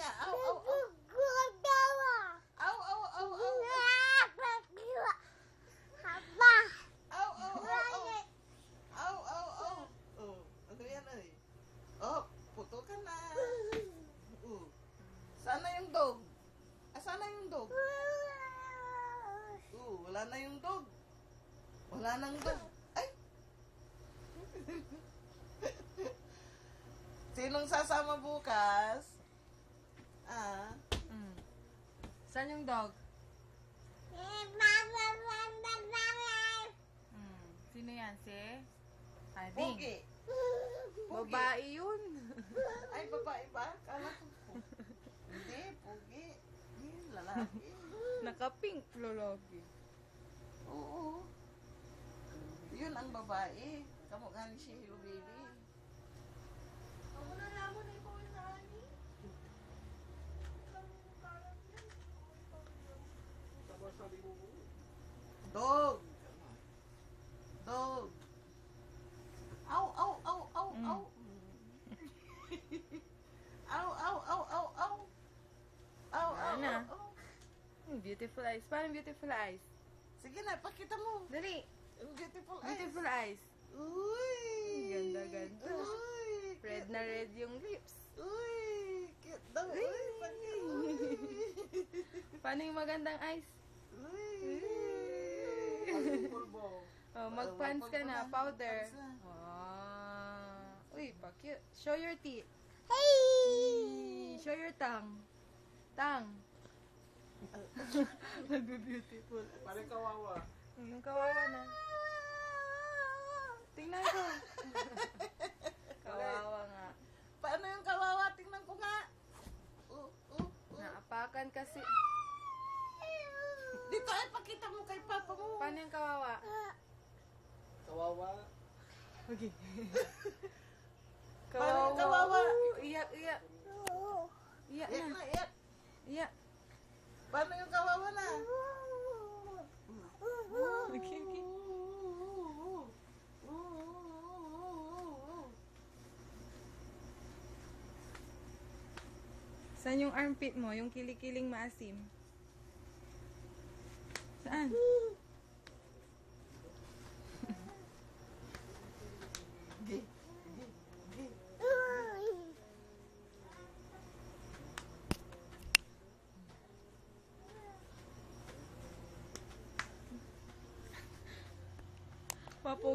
Au, au, au. Au, au, au, au. Au, au, au, au. Au, au, au. Oh, ano yan ay? Oh, puto ka na. Sana yung dog? Sana yung dog? Wala na yung dog. Wala nang dog. Ay! Sinong sasama bukas? Saan yung dog? Sino yan? Si? Ading. Pugi. Babae yun. Ay, babae ba? Kala ko po. Hindi, pugi. Hindi, lalaki. Naka-pink lologi. Oo. Yun ang babae. Kamukha ni si Hello Baby. Ako na naman na ikaw yung nani. Dog. Dog. Au, au, au, au, au. Au, au, au, au, au. Au, au, Ano? au. Beautiful eyes. Parang beautiful eyes. Sige na, pakita mo. Dali. Beautiful eyes. Beautiful eyes. Uy. Ganda, ganda. Uy. Red na red yung lips. Uy. Cute daw. Uy. Pakita mo. Paano yung magandang eyes? Uy. Oh, mag-pants ka na. Powder. Pants na. Uy, pa-cute. Show your teeth. Hey! Show your tongue. Tongue. Nag-beautiful. Parang kawawa. Yung kawawa na. Tingnan ko. Kawawa nga. Paano yung kawawa? Tingnan ko nga. Naapakan kasi. Dito ay pakita mo kay papa mo. Paano yung kawawa? Kawawa. Okay. Paano yung kawawa? Iyak, iyak. Iyak Iyak na. na, iyak. Iyak. Paano yung kawawa na? Okay, okay. Saan yung armpit mo? Yung kilikiling maasim? Saan? Gi. Papo